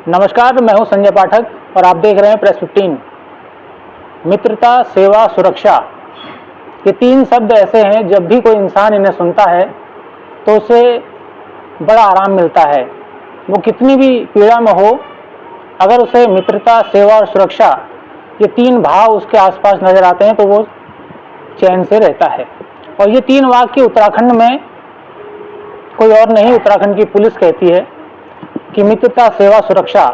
नमस्कार, मैं हूं संजय पाठक और आप देख रहे हैं प्रेस 15। मित्रता, सेवा, सुरक्षा, ये तीन शब्द ऐसे हैं, जब भी कोई इंसान इन्हें सुनता है तो उसे बड़ा आराम मिलता है। वो कितनी भी पीड़ा में हो, अगर उसे मित्रता, सेवा और सुरक्षा, ये तीन भाव उसके आसपास नजर आते हैं तो वो चैन से रहता है। और ये तीन वाक्य उत्तराखंड में कोई और नहीं, उत्तराखंड की पुलिस कहती है कि मित्रता, सेवा, सुरक्षा।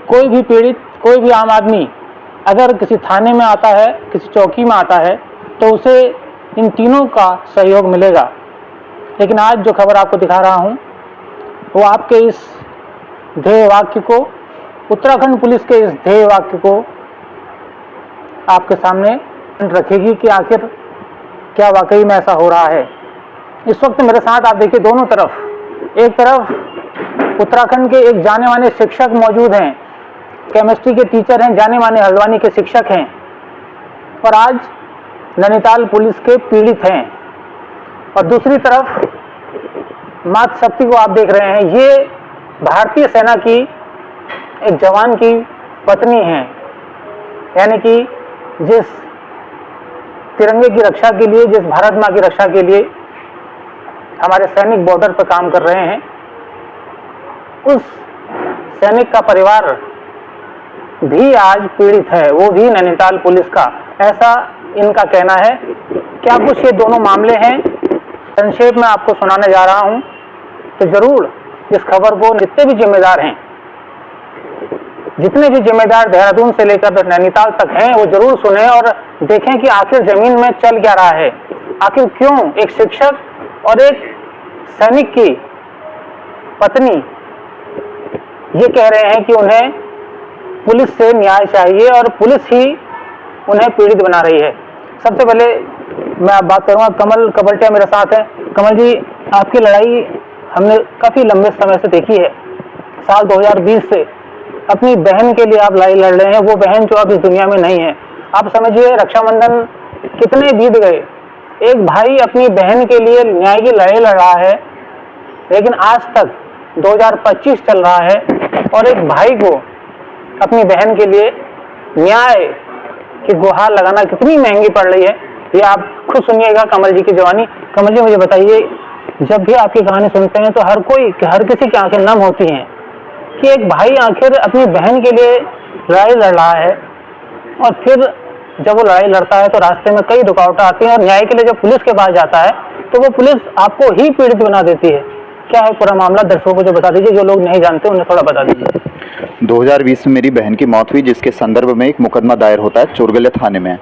कोई भी पीड़ित, कोई भी आम आदमी अगर किसी थाने में आता है, किसी चौकी में आता है, तो उसे इन तीनों का सहयोग मिलेगा। लेकिन आज जो खबर आपको दिखा रहा हूं, वो आपके इस ध्येय वाक्य को, उत्तराखंड पुलिस के इस ध्येय वाक्य को आपके सामने रखेगी कि आखिर क्या वाकई में ऐसा हो रहा है। इस वक्त मेरे साथ आप देखिए, दोनों तरफ, एक तरफ उत्तराखंड के एक जाने माने शिक्षक मौजूद हैं, केमिस्ट्री के टीचर हैं, जाने माने हल्द्वानी के शिक्षक हैं, और आज नैनीताल पुलिस के पीड़ित हैं। और दूसरी तरफ मातृशक्ति को आप देख रहे हैं, ये भारतीय सेना की एक जवान की पत्नी हैं, यानी कि जिस तिरंगे की रक्षा के लिए, जिस भारत माँ की रक्षा के लिए हमारे सैनिक बॉर्डर पर काम कर रहे हैं, उस सैनिक का परिवार भी आज पीड़ित है, वो भी नैनीताल पुलिस का, ऐसा इनका कहना है। क्या कुछ ये दोनों मामले हैं, संक्षेप में आपको सुनाने जा रहा हूं। तो जरूर इस खबर को जितने भी जिम्मेदार हैं, जितने भी जिम्मेदार देहरादून से लेकर नैनीताल तक हैं, वो जरूर सुने और देखें कि आखिर जमीन में चल क्या रहा है। आखिर क्यों एक शिक्षक और एक सैनिक की पत्नी ये कह रहे हैं कि उन्हें पुलिस से न्याय चाहिए और पुलिस ही उन्हें पीड़ित बना रही है। सबसे पहले मैं आप बात करूंगा, कमल कबरटिया मेरे साथ है। कमल जी, आपकी लड़ाई हमने काफी लंबे समय से देखी है। साल 2020 से अपनी बहन के लिए आप लड़ाई लड़ रहे हैं, वो बहन जो अब इस दुनिया में नहीं है। आप समझिए, रक्षाबंधन कितने बीत गए, एक भाई अपनी बहन के लिए न्याय की लड़ाई लड़ रहा है, लेकिन आज तक 2025 चल रहा है और एक भाई को अपनी बहन के लिए न्याय की गुहार लगाना कितनी महंगी पड़ रही है, ये आप खुद सुनिएगा कमल जी की जवानी। कमल जी, मुझे बताइए, जब भी आपकी कहानी सुनते हैं तो हर किसी की आंखें नम होती हैं कि एक भाई आखिर अपनी बहन के लिए लड़ाई लड़ रहा है, और फिर जब वो लड़ाई लड़ता है तो रास्ते में कई रुकावटें आती हैं, और न्याय के लिए जब पुलिस के पास जाता है तो वो पुलिस आपको ही पीड़ित बना देती है। क्या है पूरा मामला, दर्शकों को जो बता दीजिए, जो लोग नहीं जानते उन्हें थोड़ा बता दीजिए। 2020 में मेरी बहन की मौत हुई, जिसके संदर्भ में एक मुकदमा दायर होता है चोरगलिया थाने में।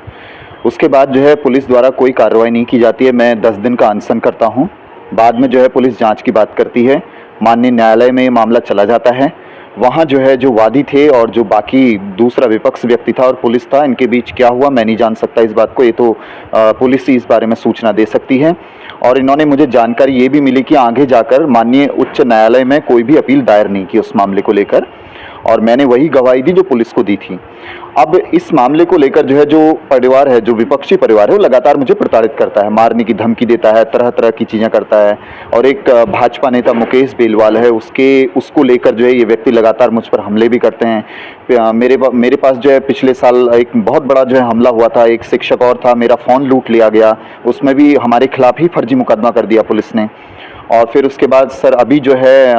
उसके बाद जो है पुलिस द्वारा कोई कार्रवाई नहीं की जाती है। मैं 10 दिन का अनशन करता हूँ। बाद में जो है पुलिस जांच की बात करती है, माननीय न्यायालय में ये मामला चला जाता है। वहाँ जो है जो वादी थे और जो बाकी दूसरा विपक्ष व्यक्ति था और पुलिस था, इनके बीच क्या हुआ मैं नहीं जान सकता इस बात को, ये तो पुलिस ही इस बारे में सूचना दे सकती है। और इन्होंने मुझे जानकारी ये भी मिली कि आगे जाकर माननीय उच्च न्यायालय में कोई भी अपील दायर नहीं की उस मामले को लेकर, और मैंने वही गवाही दी जो पुलिस को दी थी। अब इस मामले को लेकर जो है जो परिवार है, जो विपक्षी परिवार है, वो लगातार मुझे प्रताड़ित करता है, मारने की धमकी देता है, तरह तरह की चीज़ें करता है। और एक भाजपा नेता मुकेश बेलवाल है, उसको लेकर जो है ये व्यक्ति लगातार मुझ पर हमले भी करते हैं। मेरे पास जो है पिछले साल एक बहुत बड़ा जो है हमला हुआ था, एक शिक्षक और था, मेरा फ़ोन लूट लिया गया, उसमें भी हमारे खिलाफ ही फर्जी मुकदमा कर दिया पुलिस ने। और फिर उसके बाद सर अभी जो है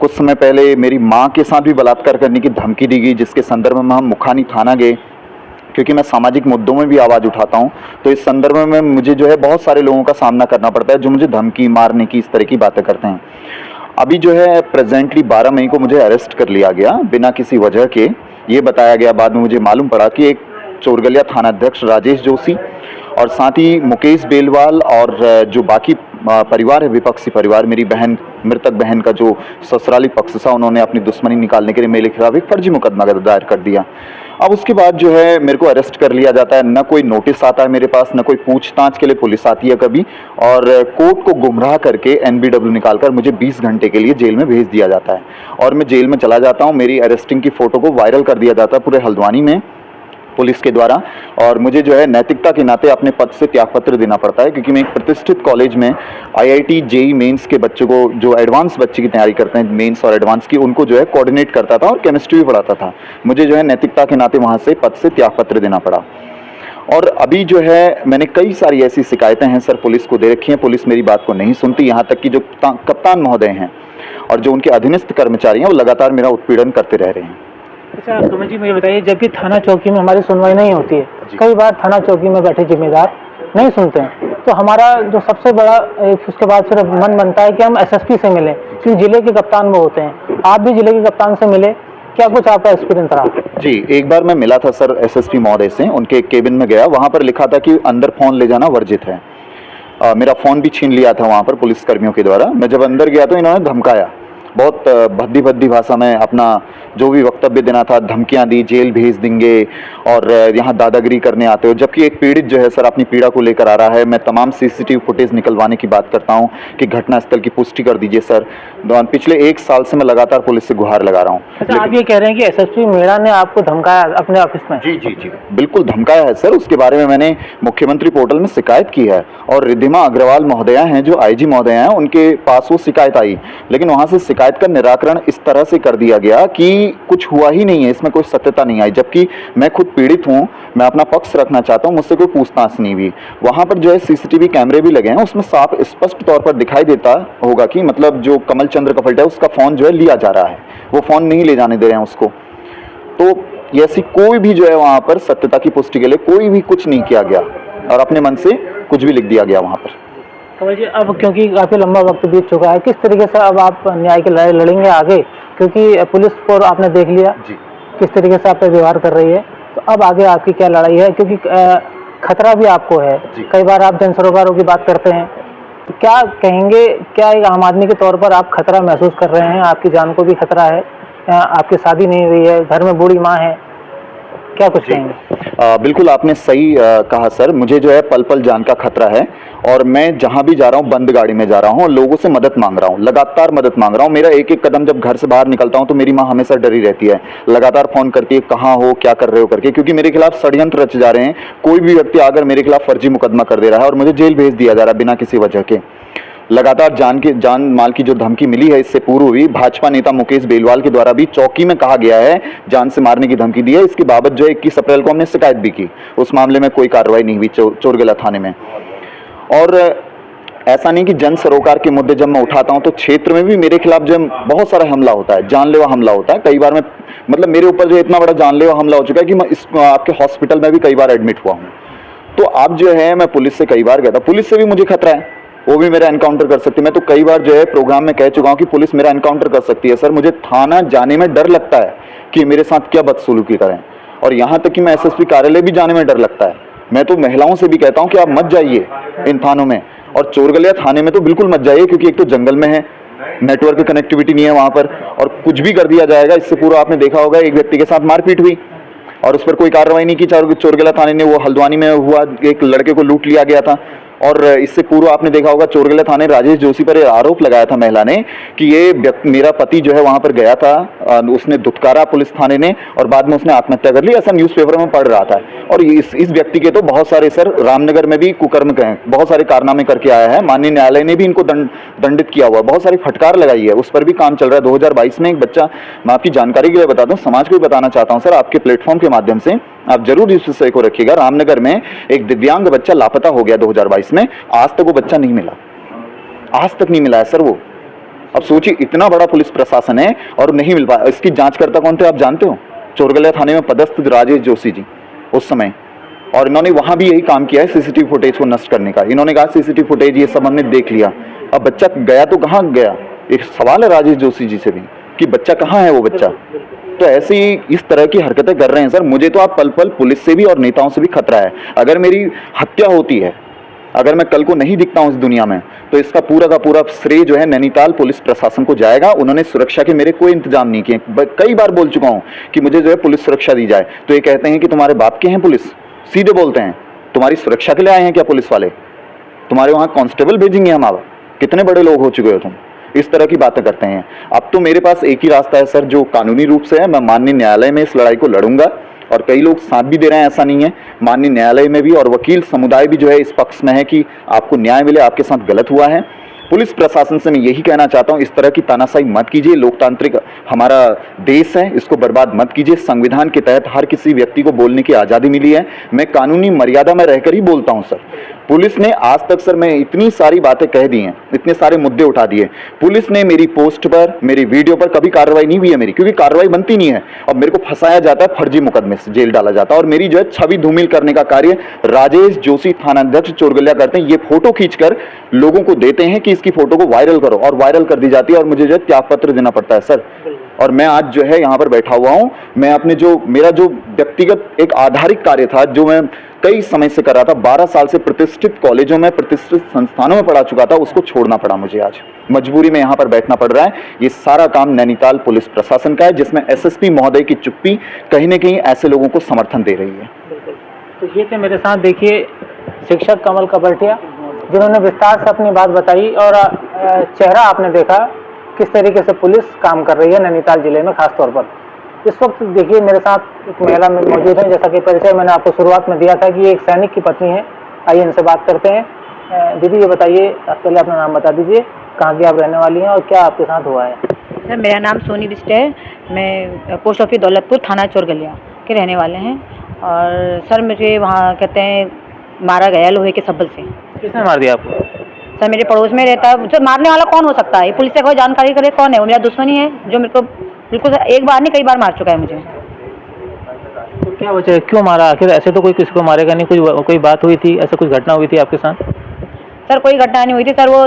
कुछ समय पहले मेरी माँ के साथ भी बलात्कार करने की धमकी दी गई, जिसके संदर्भ में हम मुखानी थाना गए, क्योंकि मैं सामाजिक मुद्दों में भी आवाज़ उठाता हूँ। तो इस संदर्भ में मुझे जो है बहुत सारे लोगों का सामना करना पड़ता है जो मुझे धमकी, मारने की, इस तरह की बातें करते हैं। अभी जो है प्रेजेंटली 12 मई को मुझे अरेस्ट कर लिया गया बिना किसी वजह के। ये बताया गया, बाद में मुझे मालूम पड़ा कि एक चोरगलिया थानाध्यक्ष राजेश जोशी और साथ ही मुकेश बेलवाल और जो बाकी परिवार है, विपक्षी परिवार, मेरी बहन, मृतक बहन का जो ससुराली पक्ष था, उन्होंने अपनी दुश्मनी निकालने के लिए मेरे खिलाफ एक फर्जी मुकदमा दायर कर दिया। अब उसके बाद जो है मेरे को अरेस्ट कर लिया जाता है, न कोई नोटिस आता है मेरे पास, न कोई पूछताछ के लिए पुलिस आती है कभी, और कोर्ट को गुमराह करके NBW निकालकर मुझे 20 घंटे के लिए जेल में भेज दिया जाता है। और मैं जेल में चला जाता हूँ, मेरी अरेस्टिंग की फ़ोटो को वायरल कर दिया जाता है पूरे हल्द्वानी में। पुलिस के द्वारा, और मुझे जो है नैतिकता के नाते अपने पद से त्यागपत्र देना पड़ता है, क्योंकि मैं एक प्रतिष्ठित कॉलेज में आईआईटी जेई मेंस के बच्चों को, जो एडवांस बच्चे की तैयारी करते हैं मेंस और एडवांस की, उनको जो है कोऑर्डिनेट करता था और केमिस्ट्री भी पढ़ाता था। मुझे जो है नैतिकता के नाते वहाँ से पद से त्यागपत्र देना पड़ा। और अभी जो है मैंने कई सारी ऐसी शिकायतें हैं सर पुलिस को दे रखी हैं, पुलिस मेरी बात को नहीं सुनती। यहाँ तक कि जो कप्तान महोदय हैं और जो उनके अधीनस्थ कर्मचारी हैं वो लगातार मेरा उत्पीड़न करते रह रहे हैं। अच्छा कमल जी, मुझे बताइए, जबकि थाना चौकी में हमारी सुनवाई नहीं होती है, कई बार थाना चौकी में बैठे जिम्मेदार नहीं सुनते हैं, तो हमारा जो सबसे बड़ा उसके बाद फिर मन बनता है कि हम एसएसपी से मिलें, क्योंकि जिले के कप्तान वो होते हैं। आप भी जिले के कप्तान से मिले, क्या कुछ आपका एक्सपीरियंस रहा? जी, एक बार मैं मिला था सर एसएसपी महोदय से, उनके केबिन में गया, वहाँ पर लिखा था कि अंदर फ़ोन ले जाना वर्जित है। मेरा फ़ोन भी छीन लिया था वहाँ पर पुलिस कर्मियों के द्वारा। मैं जब अंदर गया तो इन्होंने धमकाया, बहुत भद्दी भद्दी भाषा में अपना जो भी वक्तव्य देना था, धमकियां दी, जेल भेज देंगे और यहाँ दादागिरी करने आते हो। जबकि एक पीड़ित जो है सर अपनी पीड़ा को लेकर आ रहा है। मैं तमाम सीसीटीवी फुटेज निकलवाने की बात करता हूँ कि घटनास्थल की पुष्टि कर दीजिए सर। पिछले 1 साल से मैं लगातार पुलिस से गुहार लगा रहा हूँ। अच्छा, आप ये कह रहे हैं कि एसएसपी मीणा ने आपको धमकाया अपने ऑफिस में? जी जी जी, बिल्कुल धमकाया है सर। उसके बारे में मैंने मुख्यमंत्री पोर्टल में शिकायत की है, और रिद्धिमा अग्रवाल महोदया हैं जो आईजी महोदया हैं, उनके पास वो शिकायत आई, लेकिन वहाँ से शिकायत का निराकरण इस तरह से कर दिया गया कि कुछ हुआ ही नहीं है, इसमें कोई सत्यता नहीं आई। जबकि मैं खुद पीड़ित हूँ, मैं अपना पक्ष रखना चाहता हूँ, मुझसे कोई पूछताछ नहीं हुई। वहाँ पर जो है सीसीटीवी कैमरे भी लगे हैं, उसमें साफ स्पष्ट तौर पर दिखाई देता होगा कि मतलब जो कमल चंद्र कफल्ट है उसका फ़ोन जो है लिया जा रहा है, वो फ़ोन नहीं ले जाने दे रहे हैं उसको। तो ऐसी कोई भी जो है वहाँ पर सत्यता की पुष्टि के लिए कोई भी कुछ नहीं किया गया, और अपने मन से कुछ भी लिख दिया गया वहाँ पर। कमल जी, अब क्योंकि काफ़ी लंबा वक्त बीत चुका है, किस तरीके से अब आप न्याय की लड़ाई लड़ेंगे आगे? क्योंकि पुलिस को आपने देख लिया जी, किस तरीके से आप पे व्यवहार कर रही है, तो अब आगे आपकी क्या लड़ाई है? क्योंकि खतरा भी आपको है। कई बार आप जन सरोकारों की बात करते हैं, तो क्या कहेंगे, क्या एक आम आदमी के तौर पर आप खतरा महसूस कर रहे हैं? आपकी जान को भी खतरा है, आपकी शादी नहीं हुई है, घर में बूढ़ी माँ है, क्या कुछ कहेंगे? बिल्कुल आपने सही कहा सर। मुझे जो है पल पल जान का खतरा है, और मैं जहां भी जा रहा हूं बंद गाड़ी में जा रहा हूं, लोगों से मदद मांग रहा हूं, लगातार मदद मांग रहा हूं। मेरा एक एक कदम जब घर से बाहर निकलता हूं तो मेरी माँ हमेशा डरी रहती है, लगातार फोन करती है कहाँ हो, क्या कर रहे हो करके, क्योंकि मेरे खिलाफ षड्यंत्र रचे जा रहे हैं। कोई भी व्यक्ति आकर मेरे खिलाफ फर्जी मुकदमा कर दे रहा है और मुझे जेल भेज दिया जा रहा है बिना किसी वजह के। लगातार जान माल की जो धमकी मिली है, इससे पूर्व भी भाजपा नेता मुकेश बेलवाल के द्वारा भी चौकी में कहा गया है जान से मारने की धमकी दी है। इसके बाबत जो 21 अप्रैल को हमने शिकायत भी की, उस मामले में कोई कार्रवाई नहीं हुई चोरगला थाने में। और ऐसा नहीं कि जन सरोकार के मुद्दे जब मैं उठाता हूं तो क्षेत्र में भी मेरे खिलाफ जो बहुत सारा हमला होता है, जानलेवा हमला होता है। कई बार मैं मतलब मेरे ऊपर जो इतना बड़ा जानलेवा हमला हो चुका है कि मैं इस आपके हॉस्पिटल में भी कई बार एडमिट हुआ हूँ। तो अब जो है मैं पुलिस से कई बार गया था, पुलिस से भी मुझे खतरा है, वो भी मेरा एनकाउंटर कर सकती है। मैं तो कई बार जो है प्रोग्राम में कह चुका हूं कि पुलिस मेरा एनकाउंटर कर सकती है। सर मुझे थाना जाने में डर लगता है कि मेरे साथ क्या बदसलूकी करें, और यहाँ तक कि मैं एसएसपी कार्यालय भी जाने में डर लगता है। मैं तो महिलाओं से भी कहता हूँ कि आप मत जाइए इन थानों में, और चोरगलिया थाने में तो बिल्कुल मत जाइए, क्योंकि एक तो जंगल में है, नेटवर्क कनेक्टिविटी नहीं है वहाँ पर, और कुछ भी कर दिया जाएगा। इससे पूर्व आपने देखा होगा एक व्यक्ति के साथ मारपीट हुई और उस पर कोई कार्रवाई नहीं की चोरगला थाने ने। वो हल्द्वानी में हुआ, एक लड़के को लूट लिया गया था। और इससे पूर्व आपने देखा होगा चोरगला थाने राजेश जोशी पर आरोप लगाया था महिला ने कि ये मेरा पति जो है वहां पर गया था, उसने दुत्कारा पुलिस थाने ने, और बाद में उसने आत्महत्या कर ली, ऐसा न्यूज़पेपर में पढ़ रहा था। और इस व्यक्ति के तो बहुत सारे सर रामनगर में भी कुकर्म कहें, बहुत सारे कारनामे करके आया है। माननीय न्यायालय ने भी इनको दंडित किया हुआ, बहुत सारी फटकार लगाई है, उस पर भी काम चल रहा है। 2022 में एक बच्चा, मैं आपकी जानकारी के लिए बता दूं, समाज को भी बताना चाहता हूं सर, आपके प्लेटफॉर्म के माध्यम से आप जरूर इस विषय को रखिएगा। रामनगर में एक दिव्यांग बच्चा लापता हो गया 2022 में, आज तक वो बच्चा नहीं मिला, आज तक नहीं मिला है सर वो। अब सोचिए इतना बड़ा पुलिस प्रशासन है और नहीं मिल पाया। इसकी जांचकर्ता कौन थे आप जानते हो? चोरगलिया थाने में पदस्थ राजेश जोशी जी उस समय, और इन्होंने वहां भी यही काम किया है सीसीटीवी फुटेज को नष्ट करने का। इन्होंने कहा सीसीटीवी फुटेज ये सब हमने देख लिया, अब बच्चा गया तो कहाँ गया? एक सवाल है राजेश जोशी जी से भी कि बच्चा कहाँ है वो बच्चा। तो ऐसी इस तरह की हरकतें कर रहे हैं सर। मुझे तो आप पल पल पुलिस से भी और नेताओं से भी खतरा है। अगर मेरी हत्या होती है, अगर मैं कल को नहीं दिखता हूं इस दुनिया में, तो इसका पूरा का पूरा श्रेय जो है नैनीताल पुलिस प्रशासन को जाएगा। उन्होंने सुरक्षा के मेरे कोई इंतजाम नहीं किए। कई बार बोल चुका हूं कि मुझे जो है पुलिस सुरक्षा दी जाए, तो ये कहते हैं कि तुम्हारे बाप के हैं पुलिस, सीधे बोलते हैं तुम्हारी सुरक्षा के लिए आए हैं क्या पुलिस वाले, तुम्हारे वहां कांस्टेबल भेजेंगे हम? आप कितने बड़े लोग हो चुके हो तुम, इस तरह की बातें करते हैं। अब तो मेरे पास एक ही रास्ता है सर, जो कानूनी रूप से है। मैं माननीय न्यायालय में इस लड़ाई को लड़ूंगा और कई लोग साथ भी दे रहे हैं, ऐसा नहीं है। माननीय न्यायालय में भी और वकील समुदाय भी जो है इस पक्ष में है कि आपको न्याय मिले, आपके साथ गलत हुआ है। पुलिस प्रशासन से मैं यही कहना चाहता हूं, इस तरह की तानाशाही मत कीजिए। लोकतांत्रिक हमारा देश है, इसको बर्बाद मत कीजिए। संविधान के तहत हर किसी व्यक्ति को बोलने की आज़ादी मिली है। मैं कानूनी मर्यादा में रहकर ही बोलता हूं सर। पुलिस ने आज तक सर मैं इतनी सारी बातें कह दी हैं, इतने सारे मुद्दे उठा दिए, पुलिस ने मेरी पोस्ट पर, मेरी वीडियो पर कभी कार्रवाई नहीं हुई है मेरी, क्योंकि कार्रवाई बनती नहीं है और मेरे को फंसाया जाता है, फर्जी मुकदमे से जेल डाला जाता है। और मेरी जो है छवि धूमिल करने का कार्य राजेश जोशी थानाध्यक्ष चोरगलिया करते हैं। ये फोटो खींचकर लोगों को देते हैं कि इसकी फोटो को वायरल करो, और वायरल कर दी जाती है और मुझे जो है त्याग पत्र देना पड़ता है सर। और मैं आज जो है यहाँ पर बैठा हुआ हूँ, मैं अपने जो मेरा जो व्यक्तिगत एक आधारिक कार्य था जो मैं कई समय से कर रहा था, 12 साल से प्रतिष्ठित कॉलेजों में, प्रतिष्ठित संस्थानों में पढ़ा चुका था, उसको छोड़ना पड़ा मुझे। आज मजबूरी में यहाँ पर बैठना पड़ रहा है। ये सारा काम नैनीताल पुलिस प्रशासन का है, जिसमें एसएसपी महोदय की चुप्पी कहीं न कहीं ऐसे लोगों को समर्थन दे रही है। तो ये थे मेरे साथ, देखिए, शिक्षक कमल कपड़टिया, जिन्होंने विस्तार से अपनी बात बताई और चेहरा आपने देखा किस तरीके से पुलिस काम कर रही है नैनीताल जिले में खास तौर पर। इस वक्त देखिए मेरे साथ एक महिला मौजूद है, जैसा कि परिचय मैंने आपको शुरुआत में दिया था कि ये एक सैनिक की पत्नी है। आइए इनसे बात करते हैं। दीदी ये बताइए, पहले अपना नाम बता दीजिए, कहाँ की आप रहने वाली हैं और क्या आपके साथ हुआ है? सर मेरा नाम सोनी बिस्ट है, मैं पोस्ट ऑफिस दौलतपुर थाना चोरगलिया के रहने वाले हैं। और सर मुझे वहाँ कहते हैं मारा गया लोहे के सब्बल से। किसने मार दिया आपको? सर मेरे पड़ोस में रहता है। सर मारने वाला कौन हो सकता है? पुलिस से कोई जानकारी करे कौन है? वो मेरा दुश्मनी है जो मेरे को बिल्कुल एक बार नहीं कई बार मार चुका है मुझे। तो क्या वजह, क्यों मारा आखिर? ऐसे तो कोई किसी को मारेगा नहीं। कोई बात हुई थी, ऐसा कुछ घटना हुई थी आपके साथ? सर कोई घटना नहीं हुई थी सर, वो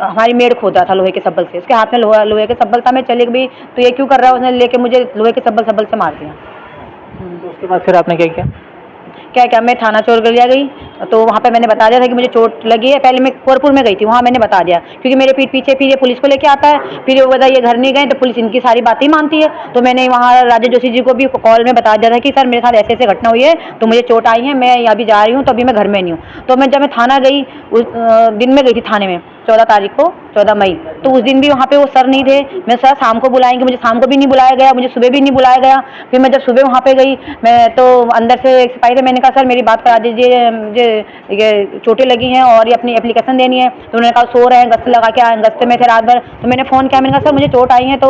हमारी मेड़ खोदा था लोहे के सब्बल से, उसके हाथ में लोहे के सब्बल था। मैं चली गई तो ये क्यों कर रहा है, उसने लेके मुझे लोहे के सब्बल से मार दिया। तो उसके बाद फिर आपने क्या किया? क्या मैं थाना चोरगलिया गई तो वहाँ पे मैंने बता दिया था कि मुझे चोट लगी है। पहले मैं कोरपुर में गई थी, वहाँ मैंने बता दिया, क्योंकि मेरे पीठ पीछे फिर ये पुलिस को लेके आता है, फिर वो बता ये घर नहीं गए तो पुलिस इनकी सारी बातें ही मानती है। तो मैंने वहाँ राजेश जोशी जी को भी कॉल में बता दिया था कि सर मेरे साथ ऐसे ऐसे घटना हुई है, तो मुझे चोट आई है, मैं अभी जा रही हूँ, तो अभी मैं घर में नहीं हूँ। तो जब मैं थाना गई, उस दिन में गई थी थाने में 14 तारीख को, 14 मई, तो उस दिन भी वहाँ पे वो सर नहीं थे। मैं सर शाम को बुलाएंगे, मुझे शाम को भी नहीं बुलाया गया, मुझे सुबह भी नहीं बुलाया गया। फिर मैं जब सुबह वहाँ पे गई, मैं तो अंदर से एक सिपाही थे, मैंने कहा सर मेरी बात करा दीजिए, मुझे ये चोटें लगी हैं और ये अपनी एप्लीकेशन देनी है। तो उन्होंने कहा सो रहे हैं, गश्त लगा के आए, गश्ते में थे रात भर। तो मैंने फ़ोन किया, मैंने कहा सर मुझे चोट आई है, तो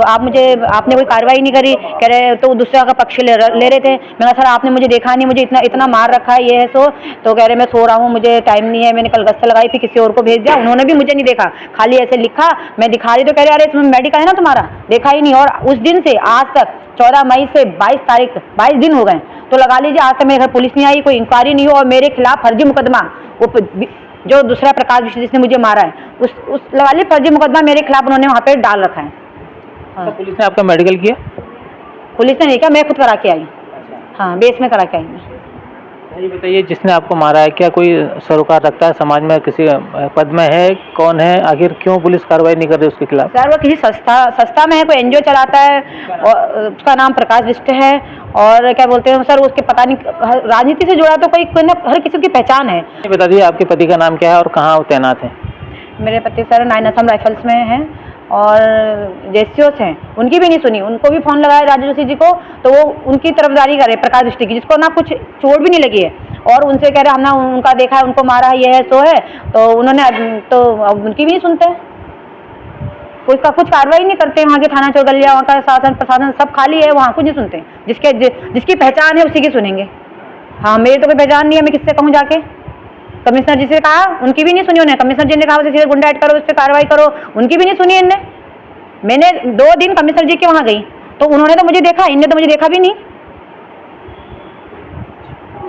आपने कोई कार्रवाई नहीं करी। कह रहे तो दूसरा का पक्ष ले रहे थे। मैंने कहा सर आपने मुझे देखा नहीं, मुझे इतना मार रखा है, ये है सो। तो कह रहे मैं सो रहा हूँ, मुझे टाइम नहीं है, मैंने कल गश्त लगाई, फिर किसी और को भेज दिया। उन्होंने भी मुझे नहीं देखा, खाली ऐसे लिखा, मैं दिखा रही तो कह रहे अरे इसमें मेडिकल है ना तुम्हारा, देखा ही नहीं। और उस दिन से आज तक 14 मई से 22 तारीख 22 दिन हो गए, तो लगा लीजिए आज तक मेरे घर पुलिस नहीं आई, कोई इंक्वायरी नहीं हो, और मेरे खिलाफ फर्जी मुकदमा, वो जो दूसरा प्रकाश विश्व जिसने मुझे मारा है, उस लगा लीजिए फर्जी मुकदमा मेरे खिलाफ उन्होंने वहाँ पे डाल रखा है। हाँ। तो पुलिस ने आपका मेडिकल किया? पुलिस ने नहीं किया, मैं खुद करा के आई। हाँ, बेस में करा के आई मैं। ये बताइए, जिसने आपको मारा है क्या कोई सरोकार रखता है समाज में, किसी पद में है, कौन है, आखिर क्यों पुलिस कार्रवाई नहीं कर रही उसके खिलाफ? सर वो किसी संस्था में है, कोई एनजीओ चलाता है, और उसका नाम प्रकाश विष्ट है। और क्या बोलते हैं सर, उसके पता नहीं राजनीति से जुड़ा तो कोई ना, हर किसी की पहचान है। ये बता दीजिए आपके पति का नाम क्या है और कहाँ वो तैनात है? मेरे पति सर 9 असम राइफल्स में हैं और जेसीओस हैं। उनकी भी नहीं सुनी, उनको भी फ़ोन लगाया राजेश जोशी जी को, तो वो उनकी तरफदारी करे प्रकाश विष्ट की, जिसको ना कुछ चोट भी नहीं लगी है। और उनसे कह रहे हमने उनका देखा है, उनको मारा है, ये है सो है, तो उन्होंने तो अब उनकी भी नहीं सुनते, उसका कुछ कार्रवाई नहीं करते। वहाँ के थाना चोरगलिया, वहाँ का शासन प्रशासन सब खाली है, वहाँ कुछ नहीं सुनते। जिसकी पहचान है उसी की सुनेंगे। हाँ, मेरी तो कोई पहचान नहीं है, मैं किससे कहूँ जाके? कमिश्नर जी से कहा, उनकी भी नहीं सुनी उन्हें। कमिश्नर जी ने कहा उसे सीधे गुंडा ऐड करो, उस पर कार्रवाई करो, उनकी भी नहीं सुनी इनने। मैंने 2 दिन कमिश्नर जी के वहाँ गई, तो उन्होंने तो मुझे देखा, इनने तो मुझे देखा भी नहीं।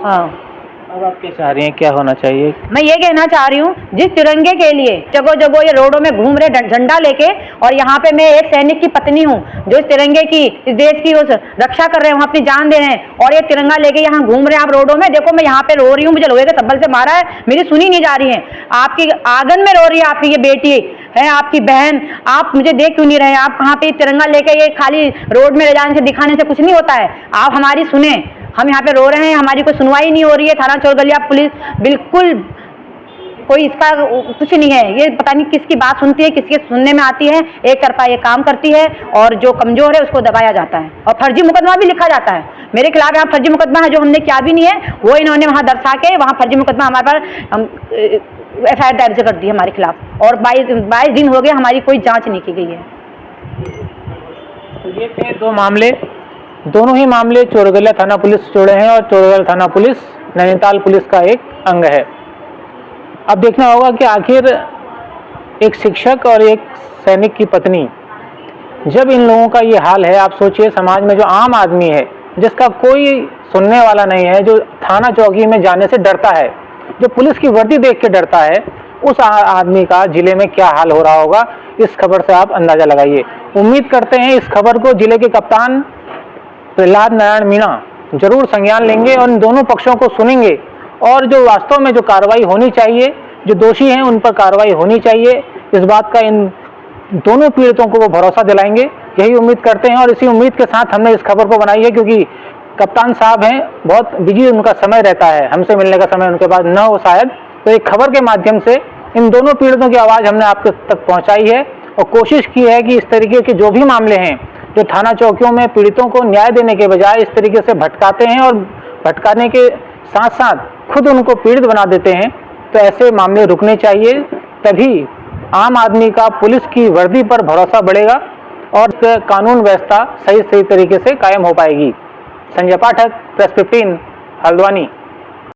हाँ, अब आप क्या चाह रही हैं, क्या होना चाहिए? मैं ये कहना चाह रही हूँ, जिस तिरंगे के लिए जगह जगह ये रोडों में घूम रहे झंडा लेके, और यहाँ पे मैं एक सैनिक की पत्नी हूँ जो इस तिरंगे की, इस देश की उस रक्षा कर रहे हैं, वहाँ अपनी जान दे रहे हैं, और ये तिरंगा लेके यहाँ घूम रहे हैं आप रोडों में। देखो मैं यहाँ पे रो रही हूँ, मुझे लोहे के सब्बल से मारा है, मेरी सुनी नहीं जा रही है। आपकी आंगन में रो रही है आपकी ये बेटी है, आपकी बहन, आप मुझे देख क्यों नहीं रहे? आप कहाँ पे तिरंगा लेके ये खाली रोड में ले जाने से, दिखाने से कुछ नहीं होता है। आप हमारी सुने, हम यहाँ पे रो रहे हैं, हमारी कोई सुनवाई नहीं हो रही है। थाना चोरगलिया पुलिस बिल्कुल कोई इसका कुछ नहीं है। ये पता नहीं किसकी बात सुनती है, किसके सुनने में आती है, एक तरफा ये काम करती है और जो कमजोर है उसको दबाया जाता है और फर्जी मुकदमा भी लिखा जाता है। मेरे खिलाफ यहाँ फर्जी मुकदमा है जो हमने किया भी नहीं है, वो इन्होंने वहाँ दर्शा के वहाँ फर्जी मुकदमा हमारे पर FIR दर्ज कर दी हमारे खिलाफ और 22 दिन हो गए हमारी कोई जांच नहीं की गई है। तो ये थे दो मामले, दोनों ही मामले चोरगलिया थाना पुलिस जुड़े हैं और चोरगलिया थाना पुलिस नैनीताल पुलिस का एक अंग है। अब देखना होगा कि आखिर एक शिक्षक और एक सैनिक की पत्नी, जब इन लोगों का ये हाल है, आप सोचिए समाज में जो आम आदमी है जिसका कोई सुनने वाला नहीं है, जो थाना चौकी में जाने से डरता है, जो पुलिस की वर्दी देख के डरता है, उस आदमी का जिले में क्या हाल हो रहा होगा, इस खबर से आप अंदाजा लगाइए। उम्मीद करते हैं इस खबर को जिले के कप्तान प्रहलाद नारायण मीणा जरूर संज्ञान लेंगे और इन दोनों पक्षों को सुनेंगे और जो वास्तव में जो कार्रवाई होनी चाहिए, जो दोषी हैं उन पर कार्रवाई होनी चाहिए, इस बात का इन दोनों पीड़ितों को वो भरोसा दिलाएंगे, यही उम्मीद करते हैं। और इसी उम्मीद के साथ हमने इस खबर को बनाई है क्योंकि कप्तान साहब हैं, बहुत बिजी उनका समय रहता है, हमसे मिलने का समय उनके पास न हो शायद, तो एक खबर के माध्यम से इन दोनों पीड़ितों की आवाज़ हमने आपके तक पहुंचाई है और कोशिश की है कि इस तरीके के जो भी मामले हैं जो थाना चौकियों में पीड़ितों को न्याय देने के बजाय इस तरीके से भटकाते हैं और भटकाने के साथ साथ खुद उनको पीड़ित बना देते हैं, तो ऐसे मामले रुकने चाहिए। तभी आम आदमी का पुलिस की वर्दी पर भरोसा बढ़ेगा और कानून व्यवस्था सही तरीके से कायम हो पाएगी। संजय पाठक, प्रेस 15, हल्द्वानी।